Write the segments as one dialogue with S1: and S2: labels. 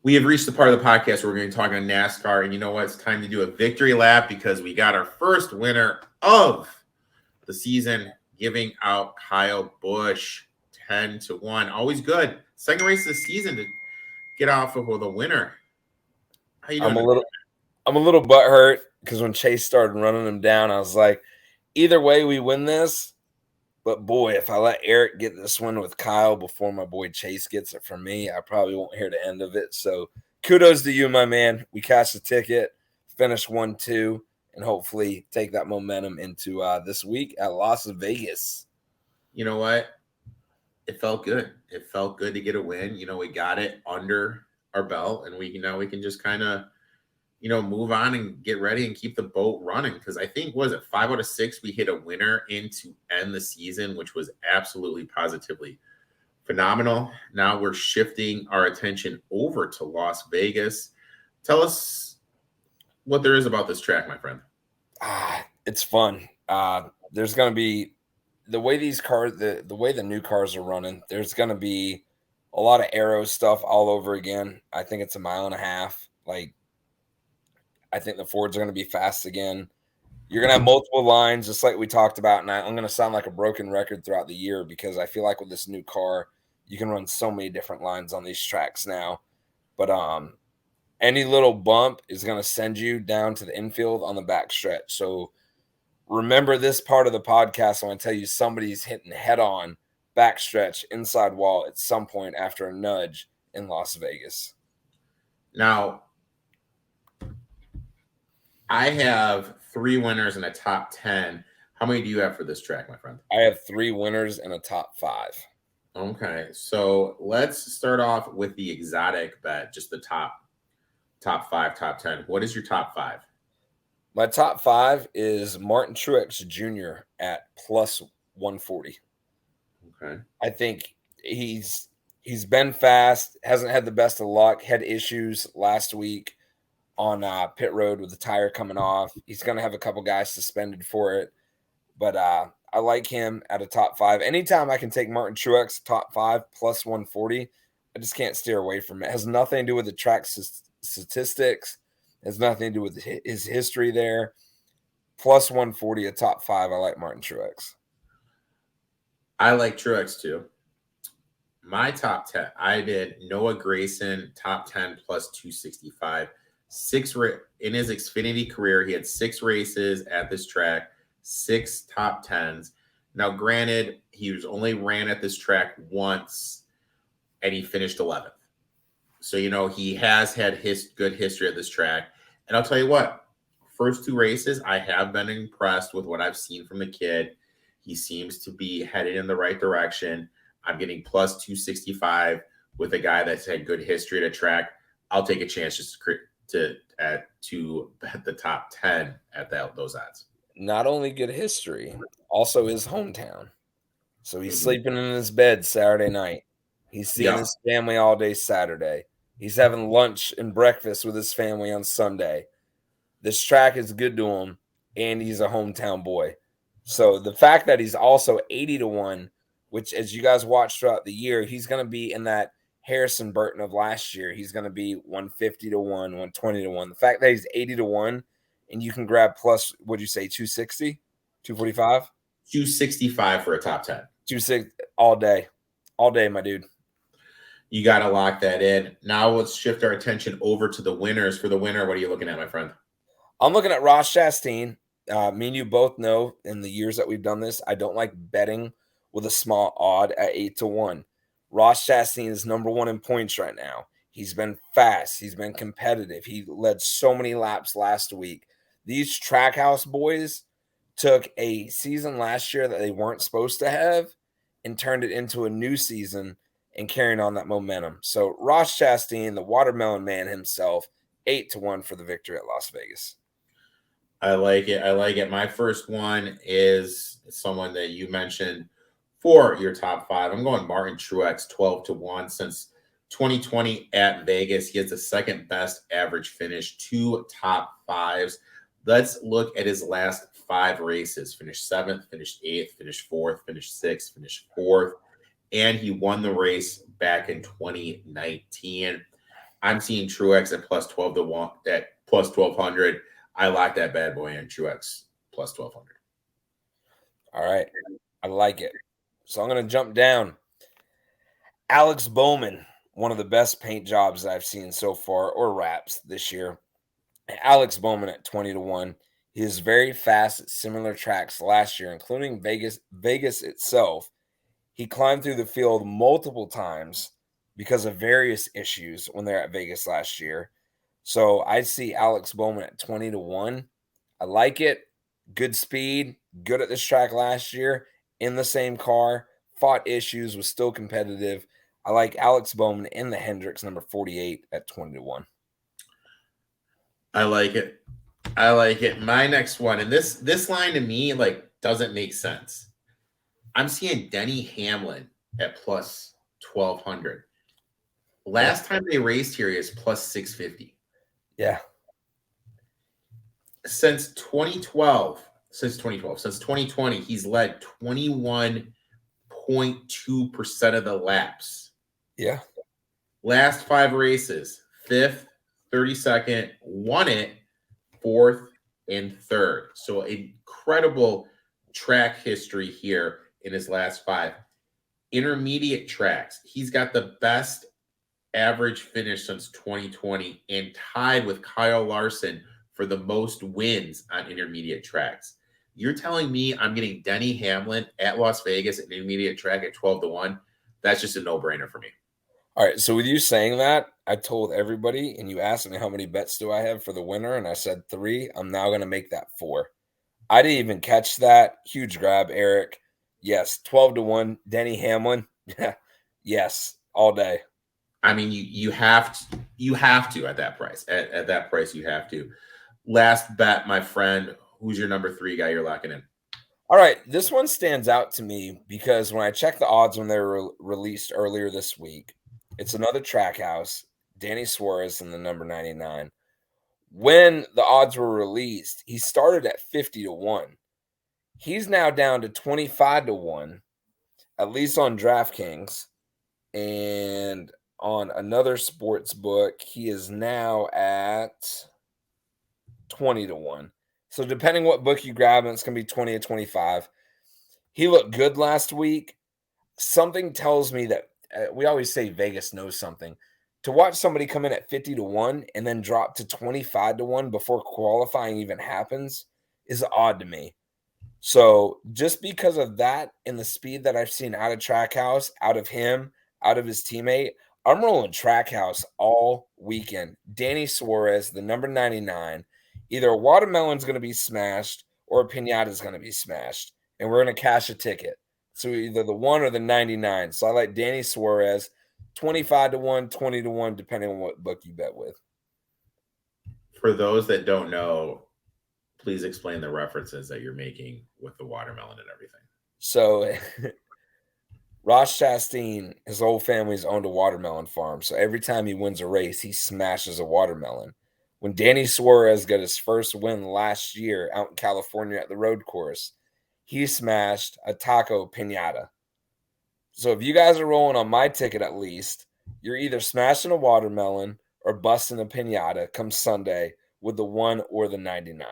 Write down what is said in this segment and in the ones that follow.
S1: We have reached the part of the podcast where we're going to talk on NASCAR. And you know what? It's time to do a victory lap because we got our first winner of the season, giving out Kyle Busch 10-1. Always good. Second race of the season to get off of with a winner. How you doing?
S2: I'm a little butthurt because when Chase started running him down, I was like, either way we win this. But boy, if I let Eric get this one with Kyle before my boy Chase gets it from me, I probably won't hear the end of it. So kudos to you, my man. We cashed the ticket, finished 1-2, and hopefully take that momentum into this week at Las Vegas.
S1: You know what? It felt good. It felt good to get a win. You know, we got it under our belt, and we can just kind of, move on and get ready and keep the boat running. Because I think, was it 5 out of 6 we hit a winner in to end the season, which was absolutely positively phenomenal. Now we're shifting our attention over to Las Vegas. Tell us what there is about this track, my friend.
S2: It's fun. There's going to be the way these cars, the way the new cars are running, there's going to be a lot of aero stuff all over again. I think it's 1.5 miles. Like, I think the Fords are going to be fast again. You're going to have multiple lines, just like we talked about. And I'm going to sound like a broken record throughout the year because I feel like with this new car, you can run so many different lines on these tracks now. But any little bump is going to send you down to the infield on the back stretch. So remember this part of the podcast when I tell you somebody's hitting head on backstretch inside wall at some point after a nudge in Las Vegas.
S1: Now, I have 3 winners in a top 10. How many do you have for this track, my friend?
S2: I have 3 winners in a top 5.
S1: Okay, so let's start off with the exotic bet, just the top 5, top 10. What is your top 5?
S2: My top 5 is Martin Truex Jr. at plus 140.
S1: Okay.
S2: I think he's been fast, hasn't had the best of luck, had issues last week on pit road with the tire coming off. He's going to have a couple guys suspended for it. But I like him at a top 5. Anytime I can take Martin Truex top 5 plus 140, I just can't steer away from it. It has nothing to do with the track statistics. It has nothing to do with his history there. Plus 140, a top 5. I like Martin Truex.
S1: I like Truex too. My top 10, I did Noah Gragson, top 10 plus 265. In his Xfinity career, he had 6 races at this track, 6 top 10s. Now, granted, he was only ran at this track once, and he finished 11th. So, he has had his good history at this track. And I'll tell you what, first 2 races, I have been impressed with what I've seen from the kid. He seems to be headed in the right direction. I'm getting plus 265 with a guy that's had good history at a track. I'll take a chance just to bet the top 10 at those odds.
S2: Not only good history, also his hometown. So he's sleeping in his bed Saturday night. He's seeing his family all day Saturday. He's having lunch and breakfast with his family on Sunday. This track is good to him, and he's a hometown boy. So the fact that he's also 80-1, which as you guys watch throughout the year, he's going to be in that Harrison Burton of last year. He's going to be 150-1, 120-1. The fact that he's 80-1 and you can grab plus, what'd you say, 260, 245?
S1: 265 for a top 10.
S2: 260 all day. All day, my dude.
S1: You got to lock that in. Now let's shift our attention over to the winners. For the winner, what are you looking at, my friend?
S2: I'm looking at Ross Chastain. Me and you both know in the years that we've done this, I don't like betting with a small odd at 8-1. Ross Chastain is number 1 in points right now. He's been fast. He's been competitive. He led so many laps last week. These Trackhouse boys took a season last year that they weren't supposed to have and turned it into a new season and carrying on that momentum. So Ross Chastain, the watermelon man himself, 8-1 for the victory at Las Vegas.
S1: I like it. My first one is someone that you mentioned for your top 5. I'm going Martin Truex, 12-1. Since 2020 at Vegas, he has the second best average finish, 2 top 5s. Let's look at his last 5 races. Finished 7th, finished 8th, finished 4th, finished 6th, finished 4th. And he won the race back in 2019. I'm seeing Truex at plus 12 to 1 at plus 1200. I like that bad boy in Truex plus 1200.
S2: All right. I like it. So I'm going to jump down. Alex Bowman, one of the best paint jobs I've seen so far, or wraps this year. Alex Bowman at 20 to 1. He is very fast at similar tracks last year, including Vegas itself. He climbed through the field multiple times because of various issues when they're at Vegas last year. So I see Alex Bowman at 20 to 1. I like it. Good speed, good at this track last year, in the same car, fought issues, was still competitive. I like Alex Bowman in the Hendricks number 48 at 20 to 1.
S1: I like it. I like it. My next one, and this line to me like doesn't make sense. I'm seeing Denny Hamlin at plus 1200. Last time they raced here is plus 650.
S2: Yeah.
S1: Since 2020, he's led 21.2% of the laps.
S2: Yeah.
S1: Last 5 races, 5th, 32nd, won it, 4th, and 3rd. So incredible track history here in his last 5. Intermediate tracks, he's got the best average finish since 2020 and tied with Kyle Larson for the most wins on intermediate tracks. You're telling me I'm getting Denny Hamlin at Las Vegas at an intermediate track at 12 to 1? That's just a no-brainer for me.
S2: All right. So with you saying that, I told everybody, and you asked me how many bets do I have for the winner, and I said 3. I'm now going to make that 4. I didn't even catch that. Huge grab, Eric. Yes, 12 to 1. Denny Hamlin. Yes, all day.
S1: I mean, you have to at that price. At that price, you have to. Last bet, my friend. Who's your number 3 guy you're locking in?
S2: All right, this one stands out to me because when I checked the odds when they were released earlier this week, it's another track house, Danny Suarez in the number 99. When the odds were released, he started at 50 to 1. He's now down to 25 to 1, at least on DraftKings. And on another sports book, he is now at 20 to 1. So depending what book you grab, it's going to be 20 to 25. He looked good last week. Something tells me that we always say Vegas knows something. To watch somebody come in at 50 to 1 and then drop to 25 to 1 before qualifying even happens is odd to me. So just because of that and the speed that I've seen out of Trackhouse, out of him, out of his teammate, I'm rolling Trackhouse all weekend. Danny Suarez, the number 99. Either a watermelon's going to be smashed or a pinata is going to be smashed, and we're going to cash a ticket. So either the 1 or the 99. So I like Danny Suarez, 25 to 1, 20 to 1, depending on what book you bet with.
S1: For those that don't know, please explain the references that you're making with the watermelon and everything.
S2: So Ross Chastain, his whole family's owned a watermelon farm. So every time he wins a race, he smashes a watermelon. When Danny Suarez got his first win last year out in California at the road course, he smashed a taco pinata. So if you guys are rolling on my ticket at least, you're either smashing a watermelon or busting a pinata come Sunday with the 1 or the 99.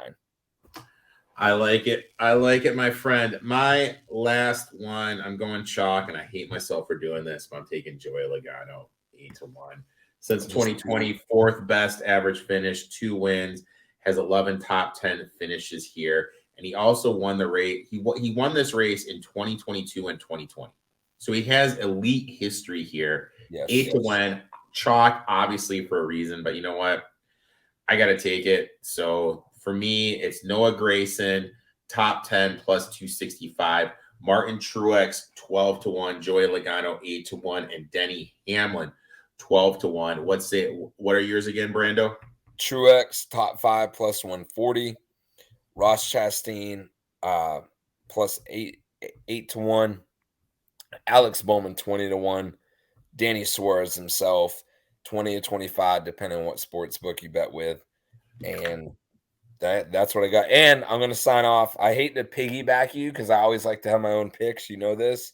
S1: I like it. I like it, my friend. My last one, I'm going chalk, and I hate myself for doing this, but I'm taking Joey Logano 8 to 1. Since 2020, 4th best average finish, 2 wins, has 11 top 10 finishes here. And he also won the race. He won this race in 2022 and 2020. So he has elite history here. Yes, 8 to 1. Chalk, obviously, for a reason. But you know what? I got to take it. So for me, it's Noah Gragson, top 10 plus 265. Martin Truex, 12 to 1. Joey Logano, 8 to 1. And Denny Hamlin, 12 to 1. What are yours again, Brando?
S2: Truex, top 5 plus 140. Ross Chastain, plus 8 to 1. Alex Bowman, 20 to 1. Danny Suarez himself, 20 to 25, depending on what sports book you bet with. And that's what I got. And I'm going to sign off. I hate to piggyback you because I always like to have my own picks. You know this.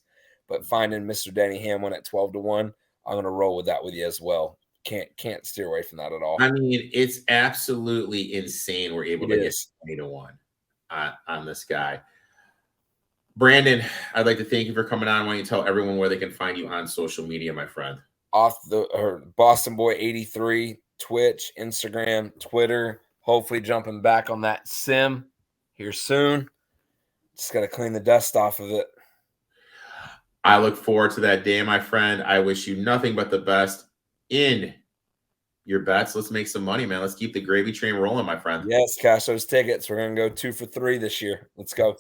S2: But finding Mr. Denny Hamlin at 12 to 1, I'm going to roll with that with you as well. Can't steer away from that at all.
S1: I mean, it's absolutely insane. We're able
S2: It
S1: to get
S2: is.
S1: 20-1 on this guy. Brandon, I'd like to thank you for coming on. Why don't you tell everyone where they can find you on social media, my friend?
S2: Boston Boy 83, Twitch, Instagram, Twitter. Hopefully jumping back on that sim here soon. Just got to clean the dust off of it.
S1: I look forward to that day, my friend. I wish you nothing but the best in your bets. Let's make some money, man. Let's keep the gravy train rolling, my friend.
S2: Yes, cash those tickets. We're going to go 2 for 3 this year. Let's go.